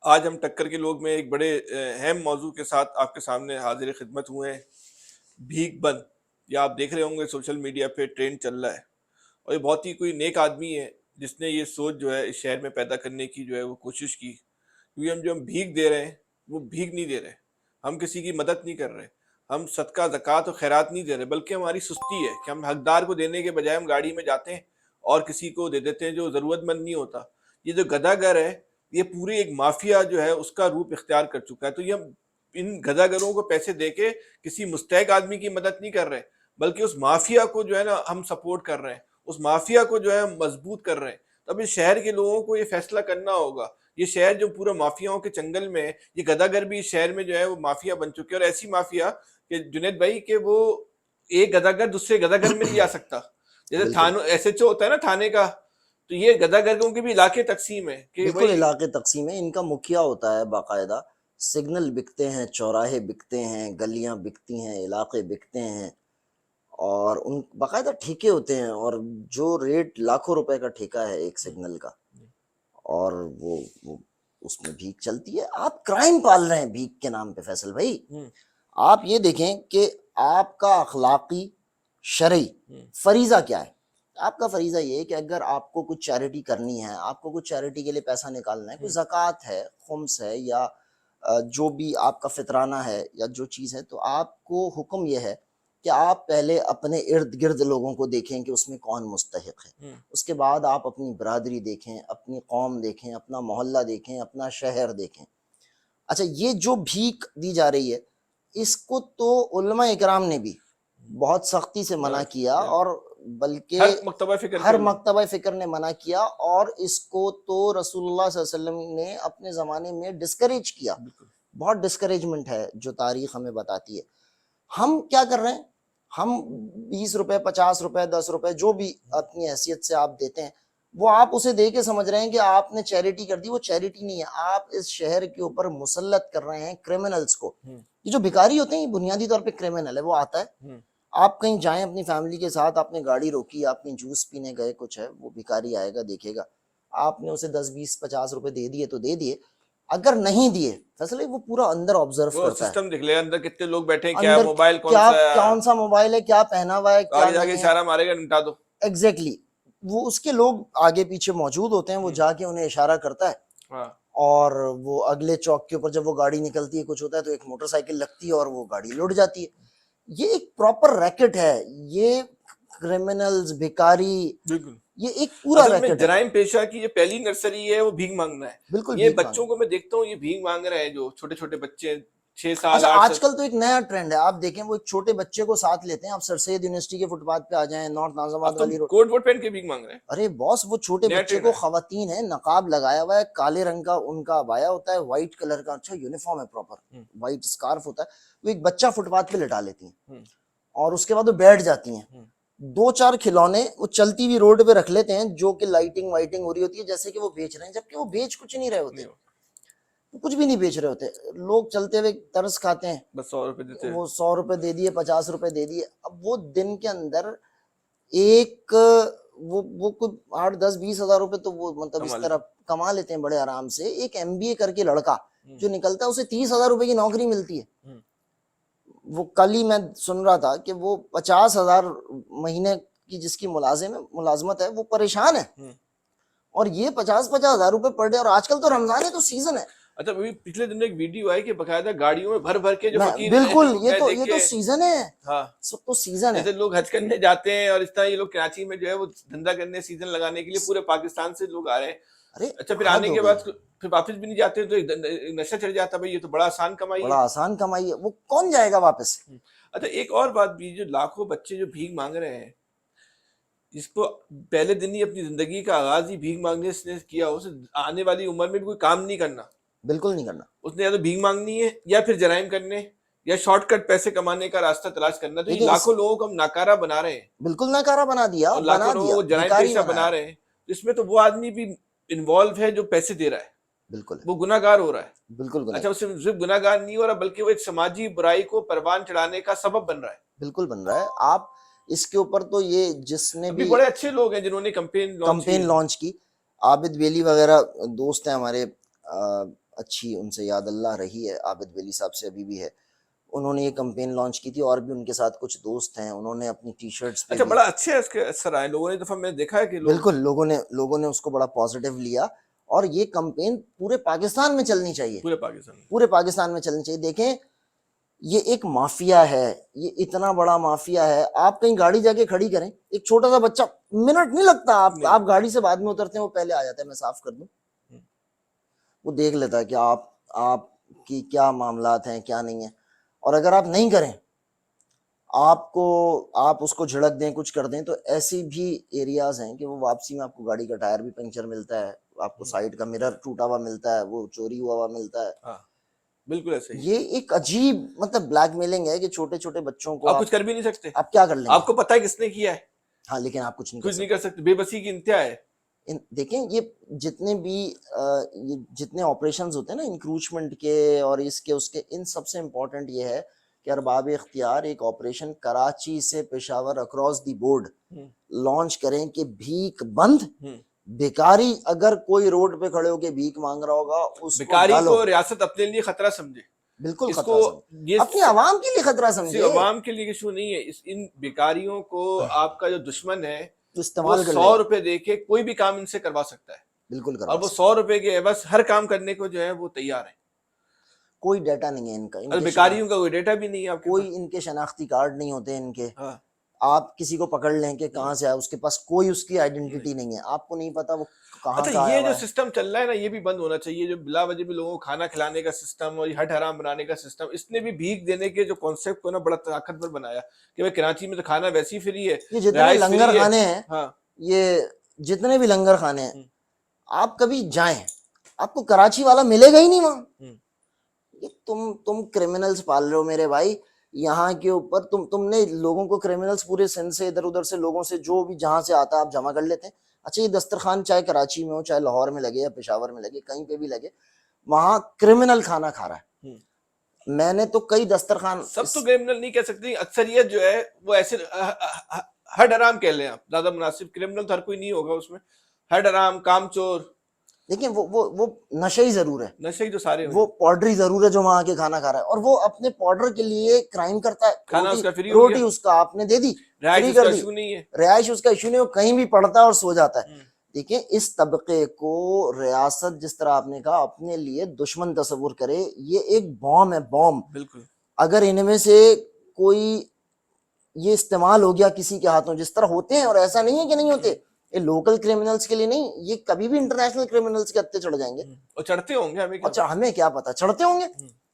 آج ہم ٹکر کے لوگ میں ایک بڑے اہم موضوع کے ساتھ آپ کے سامنے حاضر خدمت ہوئے ہیں، بھیک بند۔ یا آپ دیکھ رہے ہوں گے سوشل میڈیا پہ ٹرینڈ چل رہا ہے، اور یہ بہت ہی کوئی نیک آدمی ہے جس نے یہ سوچ جو ہے اس شہر میں پیدا کرنے کی جو ہے وہ کوشش کی، کیونکہ ہم بھیک دے رہے ہیں وہ بھیک نہیں دے رہے، ہم کسی کی مدد نہیں کر رہے، ہم صدقہ زکوٰۃ اور خیرات نہیں دے رہے، بلکہ ہماری سستی ہے کہ ہم حقدار کو دینے کے بجائے ہم گاڑی میں جاتے ہیں اور کسی کو دے دیتے ہیں جو ضرورت مند نہیں ہوتا۔ یہ جو گدھا گر ہے، یہ پوری ایک مافیا جو ہے اس کا روپ اختیار کر چکا ہے۔ تو یہ ہم ان گدھا گروں کو پیسے دے کے کسی مستحق آدمی کی مدد نہیں کر رہے، بلکہ اس مافیا کو جو ہے نا ہم سپورٹ کر رہے ہیں، اس مافیا کو جو ہے ہم مضبوط کر رہے ہیں۔ تو اب اس شہر کے لوگوں کو یہ فیصلہ کرنا ہوگا، یہ شہر جو پورا مافیاؤں کے چنگل میں ہے، یہ گدھا گر بھی اس شہر میں جو ہے وہ مافیا بن چکے ہیں، اور ایسی مافیا کہ جنید بھائی کہ وہ ایک گدھا گر دوسرے گدھا گر میں نہیں جا سکتا۔ جیسے بالکل تھانوں ایس ایچ او ہوتا ہے نا تھانے کا، تو یہ گدھا گروں کے بھی علاقے تقسیم ہے کہ بالکل بھائی علاقے تقسیم ہے، ان کا مکھیا ہوتا ہے باقاعدہ، سگنل بکتے ہیں، چوراہے بکتے ہیں، گلیاں بکتی ہیں، علاقے بکتے ہیں، اور ان باقاعدہ ٹھیکے ہوتے ہیں، اور جو ریٹ لاکھوں روپے کا ٹھیکہ ہے ایک سگنل کا، اور وہ اس میں بھیک چلتی ہے۔ آپ کرائم پال رہے ہیں بھیک کے نام پہ فیصل بھائی۔ آپ یہ دیکھیں کہ آپ کا اخلاقی شرعی فریضہ کیا ہے۔ آپ کا فریضہ یہ ہے کہ اگر آپ کو کچھ چیریٹی کرنی ہے، آپ کو کچھ چیریٹی کے لیے پیسہ نکالنا ہے، کوئی زکوٰۃ ہے، خمس ہے، یا جو بھی آپ کا فطرانہ ہے یا جو چیز ہے، تو آپ کو حکم یہ ہے کہ آپ پہلے اپنے ارد گرد لوگوں کو دیکھیں کہ اس میں کون مستحق ہے، اس کے بعد آپ اپنی برادری دیکھیں، اپنی قوم دیکھیں، اپنا محلہ دیکھیں، اپنا شہر دیکھیں۔ اچھا، یہ جو بھیک دی جا رہی ہے، اس کو تو علماء اکرام نے بھی بہت سختی سے منع کیا، اور بلکہ ہر مکتبہ فکر نے منع کیا، اور اس کو تو رسول اللہ صلی اللہ علیہ وسلم نے اپنے زمانے میں ڈسکریج کیا۔ بہت ڈسکریجمنٹ ہے جو تاریخ ہمیں بتاتی ہے۔ ہم کیا کر رہے ہیں؟ ہم 20 روپے، 50 روپے، 10 روپے، جو بھی اپنی حیثیت سے آپ دیتے ہیں، وہ آپ اسے دے کے سمجھ رہے ہیں کہ آپ نے چیریٹی کر دی۔ وہ چیریٹی نہیں ہے، آپ اس شہر کے اوپر مسلط کر رہے ہیں کرمنلز کو۔ یہ جو بھکاری ہوتے ہیں یہ بنیادی طور پہ کرمنل ہے۔ وہ آتا ہے، آپ کہیں جائیں اپنی فیملی کے ساتھ، آپ نے گاڑی روکی، آپ نے جوس پینے گئے، کچھ ہے، وہ بھکاری آئے گا، دیکھے گا، آپ نے اسے 10 20 50 روپے دے دیے تو دے دیے، اگر نہیں دیے فیصلے وہ پورا اندر آبزرو وہ کرتا ہے، سسٹم دیکھ لے اندر کتنے لوگ بیٹھے ہیں، کیا اندر موبائل کون کیا سا ہے، کون سا موبائل ہے، کیا پہنا ہوا ہے، کیا آگے جا کے نہیں ہے۔ اشارہ مارے گا نمٹا دو۔ ایگزیکٹلی، وہ اس کے لوگ آگے پیچھے موجود ہوتے ہیں، وہ جا کے انہیں اشارہ کرتا ہے، اور وہ اگلے چوک کے اوپر جب وہ گاڑی نکلتی ہے، کچھ ہوتا ہے تو ایک موٹر سائیکل لگتی ہے اور وہ گاڑی لٹ جاتی ہے۔ یہ ایک پراپر ریکٹ ہے، یہ کرمنلز، بھکاری، بالکل، یہ ایک پورا اصل میں ریکٹ ہے۔ جرائم پیشہ کی جو پہلی نرسری ہے وہ بھیک مانگنا ہے۔ بالکل یہ بھیک بچوں مانگ۔ کو میں دیکھتا ہوں، یہ بھیک مانگ رہے ہیں، جو چھوٹے چھوٹے بچے 6 سال اچھا، 8 آج سال۔ کل تو ایک نیا ٹرینڈ ہے، آپ دیکھیں وہ ایک چھوٹے بچے کو ساتھ لیتے ہیں، آپ سر سید یونیورسٹی کے فٹ پاتھ پہ آ جائیں، نارتھ نازم آباد اب تو والی روڈ، کوٹ ووٹ پہن کے بھیک مانگ رہے ہیں، ارے باس وہ چھوٹے نیا بچے ٹرینڈ کو، ہے۔ خواتین ہیں، نقاب لگایا ہوا ہے، کالے رنگ کا ان کا عبایا ہوتا ہے، وائٹ کلر کا، اچھا یونیفارم ہے پراپر، وائٹ اسکارف ہوتا ہے، وہ ایک بچہ فٹ پاتھ پہ لٹا لیتی ہیں، اور اس کے بعد وہ بیٹھ جاتی ہیں، 2 4 کھلونے وہ چلتی ہوئی روڈ پہ رکھ لیتے ہیں، جو کہ لائٹنگ وائٹنگ ہو رہی ہوتی ہے جیسے کہ وہ بیچ رہے ہیں، جبکہ وہ بیچ کچھ نہیں رہے ہوتے، وہ کچھ بھی نہیں بیچ رہے ہوتے، لوگ چلتے ہوئے ترس کھاتے ہیں، بس 100 روپے دیتے ہیں۔ وہ 100 روپے دے دیے، 50 روپے دے دیے، اب وہ دن کے اندر ایک وہ کچھ 8 10 20 ہزار روپے تو وہ مطلب اس طرح کما لیتے ہیں بڑے آرام سے۔ ایک MBA کر کے لڑکا جو نکلتا ہے اسے 30,000 روپے کی نوکری ملتی ہے۔ وہ کل ہی میں سن رہا تھا کہ وہ 50,000 مہینے کی جس کی ملازمت ہے وہ پریشان ہے، اور یہ 50 ہزار روپے پر ڈے، اور آج کل تو رمضان ہے تو سیزن ہے۔ اچھا، پچھلے دن ایک ویڈیو آئی کہ باقاعدہ گاڑیوں میں بھر بھر کے جو فقیر بالکل، میں یہ دیکھ تو کے، سیزن ہے، ہاں سب تو سیزن ہے۔ جیسے لوگ حج کرنے جاتے ہیں، اور اس طرح یہ لوگ کراچی میں جو ہے وہ دھندا کرنے، سیزن لگانے کے لیے پورے پاکستان سے لوگ آ رہے ہیں۔ ارے اچھا، پھر حد آنے ہو کے گئی، بعد پھر واپس بھی نہیں جاتے تو ایک نشہ چڑھ جاتا، بھائی یہ تو بڑا آسان کمائی ہے۔ بڑا آسان کمائی ہے، وہ کون جائے گا واپس؟ اچھا، ایک اور بات بھی، جو لاکھوں بچے جو بھیک مانگ رہے ہیں، جس کو پہلے دن ہی اپنی زندگی کا آغاز ہی بھیک مانگنے سے کیا، اسے آنے والی عمر میں بھی کوئی کام نہیں کرنا، بالکل نہیں کرنا۔ اس نے یا تو بھیک مانگنی ہے یا پھر جرائم کرنے یا شارٹ کٹ پیسے کمانے کا راستہ تلاش کرنا۔ تو یہ لیکن لاکھوں لوگوں کو ہم ناکارہ بنا رہے ہیں، بالکل ناکارہ بنا دیا، اور لاکھوں لوگوں کو جرائم بھکاری پیشہ بنایا، بنا رہے ہیں۔ اس میں تو وہ آدمی بھی انوالو ہے جو پیسے دے رہا ہے، بالکل ہے، وہ گناہ گار ہو رہا ہے۔ بالکل گناہ، اچھا، وہ صرف گناہ گار نہیں ہو رہا، بلکہ وہ ایک سماجی برائی کو پروان چڑھانے کا سبب بن رہا ہے۔ بالکل بن رہا ہے۔ آپ اس کے اوپر تو یہ جس نے ابھی بھی بڑے اچھے لوگ ہیں جنہوں نے کمپین لانچ کی، عابد ویلی وغیرہ دوست ہیں ہمارے، اچھی ان سے یاد اللہ رہی ہے، عابد ولی صاحب سے ابھی بھی ہے. انہوں نے یہ کمپین لانچ کی تھی، اور بھی ان کے ساتھ کچھ دوست ہیں، انہوں نے اپنی ٹی شرٹس پہ اچھا، بھی بڑا اچھے اس کے اثر آئے لوگوں نے. دفعہ میں نے دیکھا ہے کہ لوگ بالکل لوگوں نے اس کو بڑا پازیٹیو لیا، اور یہ کمپین پورے پاکستان میں چلنی چاہیے، پورے پاکستان میں. پورے پاکستان میں چلنی چاہیے. دیکھیں یہ ایک مافیا ہے، یہ اتنا بڑا مافیا ہے. آپ کہیں گاڑی جا کے کھڑی کریں، ایک چھوٹا سا بچہ، منٹ نہیں لگتا، آپ گاڑی سے بعد میں اترتے ہیں، وہ پہلے آ جاتا ہے، میں صاف کر دوں. وہ دیکھ لیتا ہے کہ آپ کی کیا معاملات ہیں کیا نہیں ہیں. اور اگر آپ نہیں کریں، آپ اس کو جھڑک دیں، کچھ کر دیں، تو ایسی بھی ایریاز ہیں کہ وہ واپسی میں آپ کو گاڑی کا ٹائر بھی پنکچر ملتا ہے، آپ کو سائیڈ کا مرر ٹوٹا ہوا ملتا ہے، وہ چوری ہوا ملتا ہے. ہاں بالکل ایسے ہی. یہ ایک عجیب مطلب بلیک میلنگ ہے کہ چھوٹے چھوٹے بچوں کو آپ کچھ کر بھی نہیں سکتے. آپ کیا کر لیں آپ گے؟ کو پتہ ہے کس نے کیا ہے، ہاں، لیکن آپ کچھ نہیں کچھ نہیں کر سکتے. بے بسی کی انتہا ہے. دیکھیں یہ جتنے بھی یہ جتنے آپریشنز ہوتے ہیں نا انکروچمنٹ کے اور اس کے ان سب سے امپورٹنٹ یہ ہے کہ ارباب اختیار ایک آپریشن کراچی سے Peshawar across the board launch کریں کہ بھیک بند. بیکاری، اگر کوئی روڈ پہ کھڑے ہو کے بھیک مانگ رہا ہوگا اس کو بیکاری ڈالو. کو ریاست اپنے لیے خطرہ سمجھے. بالکل اس خطرہ کو سمجھے، یہ اپنی عوام کے لیے خطرہ صرف سمجھے. عوام کے لیے ایشو نہیں ہے. ان بیکاریوں کو آپ کا جو دشمن ہے تو وہ استعمال کر لے 100 گا. روپے دے کے کوئی بھی کام ان سے کروا سکتا ہے، بالکل اور کروا وہ سکتے. 100 روپے کے بس ہر کام کرنے کو جو ہے وہ تیار ہے. کوئی ڈیٹا نہیں ہے ان کا، اور بیکاریوں کا کوئی ڈیٹا بھی نہیں ہے آپ کے پاس. کوئی ان کے شناختی کارڈ نہیں ہوتے ان کے. ہاں آپ کسی کو پکڑ لیں کہ کہاں سے آیا، اس کے پاس کوئی اس کی آئیڈینٹی نہیں ہے، آپ کو نہیں پتا وہ کہاں اچھا، کا آیا یہ جو ہوا ہے. سسٹم چل رہا ہے نا، یہ بھی بند ہونا چاہیے. جو بلا وجہ بھی لوگوں کو کھانا کھلانے کا سسٹم اور ہٹ حرام بنانے کا سسٹم، اس نے بھی بھیک دینے کے جو کانسیپٹ کو نا بڑا طاقتور بنایا کہ بھائی کراچی میں تو کھانا ویسی فری ہے، یہ جتنے رہائش لنگر فری ہے. خانے ہیں، ہاں یہ جتنے بھی لنگر خانے ہیں، آپ کبھی جائیں، آپ کو کراچی والا ملے گا ہی نہیں وہاں. یہ تم کرمنلز پال رہے ہو میرے بھائی یہاں کے اوپر. تم نے لوگوں کو کرمنلز پورے سندھ سے ادھر ادھر سے لوگوں سے جو بھی جہاں سے آتا ہے آپ جمع کر لیتے ہیں. اچھا، یہ دسترخوان چاہے کراچی میں ہو، چاہے لاہور میں لگے یا پشاور میں لگے، کہیں پہ بھی لگے، وہاں کرمنل کھانا کھا رہا ہے. میں نے تو کئی دسترخوان سب تو کرمنل نہیں کہہ سکتے، اکثریت جو ہے وہ ایسے ہٹ حرام کہہ لیں آپ، زیادہ مناسب. کرمنل تو ہر کوئی نہیں ہوگا اس میں. ہٹ حرام، کام چور. دیکھیں وہ نشے ہی ضرور ہے، نشے ہی تو سارے ہو وہ جائیں. پاؤڈری ضرور ہے جو وہاں کے کھانا کھا رہا ہے، اور وہ اپنے پاؤڈر کے لیے کرائم کرتا ہے. کھانا اس کا فری ہو گیا، روٹی اس کا آپ نے دے دی، رہائش فری اس کا کر دی، ایشو نہیں ہے. رہائش اس کا ایشو نہیں، وہ کہیں بھی پڑتا ہے اور سو جاتا ہے. دیکھیں اس طبقے کو ریاست جس طرح آپ نے کہا اپنے لیے دشمن تصور کرے، یہ ایک بوم ہے، بوم. بالکل. اگر ان میں سے کوئی یہ استعمال ہو گیا کسی کے ہاتھوں، جس طرح ہوتے ہیں، اور ایسا نہیں ہے کہ نہیں ہوتے، یہ لوکل کرمنلز کے لیے نہیں، یہ کبھی بھی انٹرنیشنل کرمنلز کے ہتھے چڑھ جائیں گے. اور چڑھتے ہوں گے، ہمیں کیا اچھا، ہمیں کیا پتا، چڑھتے ہوں گے،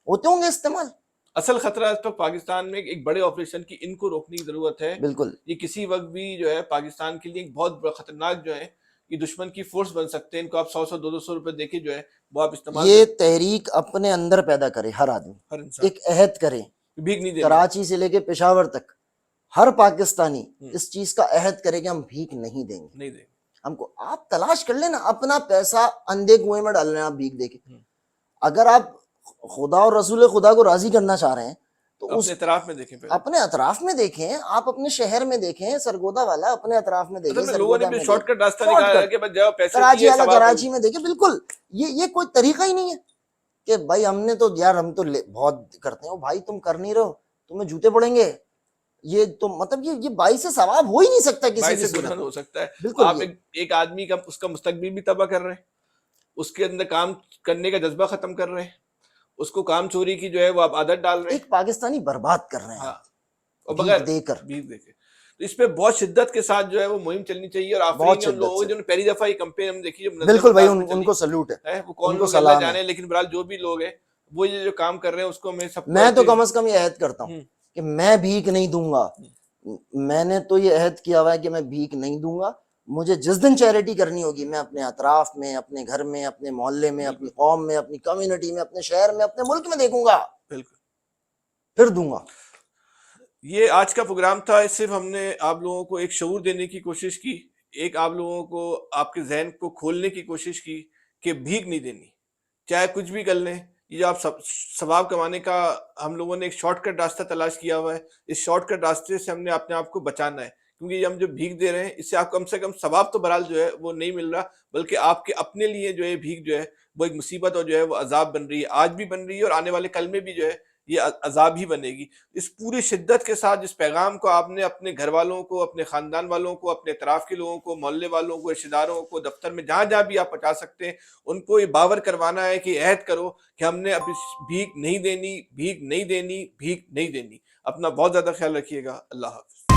ہوتے ہوں گے استعمال. اصل خطرہ اس وقت پاکستان میں ایک بڑے آپریشن کی ان کو روکنے کی ضرورت ہے. بالکل. یہ کسی وقت بھی جو ہے پاکستان کے لیے ایک بہت بڑا خطرناک جو ہے یہ دشمن کی فورس بن سکتے ہیں. ان کو آپ 100 دو سو روپے دے کے جو ہے وہ آپ استعمال یہ تحریک اپنے اندر پیدا کرے ہر آدمی، ہر انسان ایک عہد کرے، بھیک نہیں دینے. کراچی سے لے کے پشاور تک ہر پاکستانی اس چیز کا عہد کرے کہ ہم بھیک نہیں دیں گے. نہیں دیں گے. ہم کو آپ تلاش کر لینا، اپنا پیسہ اندھے کنویں میں ڈال رہے ہیں آپ بھیک دے کے. اگر آپ خدا اور رسول خدا کو راضی کرنا چاہ رہے ہیں تو اس اپنے اطراف میں دیکھیں پہلے. اپنے اطراف میں دیکھیں، آپ اپنے شہر میں دیکھیں، سرگودا والا اپنے اطراف میں دیکھیں، اصل میں لوگوں نے سرگودا بھی میں شارٹ کٹ راستہ شارٹ نکالا ہے کٹ کہ بس جاؤ پیسے کراچی دیے والا ثواب ہو کراچی میں دیکھیں. بالکل یہ کوئی طریقہ ہی نہیں ہے کہ بھائی ہم نے تو یار ہم تو بہت کرتے ہیں. بھائی تم کر نہیں رہو، تمہیں جوتے پڑیں گے. یہ تو مطلب یہ باعث ثواب ہو ہی نہیں سکتا کسی بھائی بھی سے صورت دشمن میں. ہو سکتا ہے. بالکل. آپ ایک آدمی کا اس کا مستقبل بھی تباہ کر رہے ہیں، اس کے اندر کام کرنے کا جذبہ ختم کر رہے ہیں، اس کو کام چوری کی جو ہے وہ آپ عادت ڈال رہے ہیں. ایک پاکستانی برباد کر رہے ہیں ہاں، آپ اور بغیر بھیک دے کر. بھیک دے کے. تو اس پہ بہت شدت کے ساتھ جو ہے وہ مہم چلنی چاہیے. اور آفرین بہت ہے ان شدت لوگوں سے. جنہوں نے پہلی دفعہ یہ کمپین ہم دیکھی جو منظم بالکل بھائی، انداز میں ان چلی کو سلوٹ ہے. وہ ان کون کو لوگ اللہ سلام جانے، ہے. لیکن بہرحال جو بھی لوگ ہیں وہ یہ جو کام کر رہے ہیں اس کو میں سب کو میں تو کم از کم یہ عہد کرتا ہوں کہ میں بھیک نہیں دوں گا. میں نے تو یہ عہد کیا ہوا ہے کہ میں بھیک نہیں دوں گا. مجھے جس دن چیریٹی کرنی ہوگی میں اپنے اطراف میں، اپنے گھر میں، اپنے محلے میں، اپنی قوم میں، اپنی کمیونٹی میں، اپنے شہر میں، اپنے ملک میں دیکھوں گا، بالکل پھر دوں گا. یہ آج کا پروگرام تھا. صرف ہم نے آپ لوگوں کو ایک شعور دینے کی کوشش کی، ایک آپ لوگوں کو آپ کے ذہن کو کھولنے کی کوشش کی کہ بھیک نہیں دینی، چاہے کچھ بھی کر لیں. یہ جو آپ ثواب کمانے کا ہم لوگوں نے ایک شارٹ کٹ راستہ تلاش کیا ہوا ہے، اس شارٹ کٹ راستے سے ہم نے اپنے آپ کو بچانا ہے. کیونکہ یہ ہم جو بھیک دے رہے ہیں اس سے آپ کم سے کم ثواب تو بہرحال جو ہے وہ نہیں مل رہا، بلکہ آپ کے اپنے لیے جو ہے بھیک جو ہے وہ ایک مصیبت اور جو ہے وہ عذاب بن رہی ہے، آج بھی بن رہی ہے اور آنے والے کل میں بھی جو ہے یہ عذاب ہی بنے گی۔ اس پوری شدت کے ساتھ جس پیغام کو آپ نے اپنے گھر والوں کو، اپنے خاندان والوں کو، اپنے اطراف کے لوگوں کو، محلے والوں کو، رشتہ داروں کو، دفتر میں جہاں جہاں بھی آپ پہنچا سکتے ہیں، ان کو یہ باور کروانا ہے کہ عہد کرو کہ ہم نے اب اس بھیک نہیں دینی، بھیک نہیں دینی، بھیک نہیں دینی۔ اپنا بہت زیادہ خیال رکھیے گا۔ اللہ حافظ۔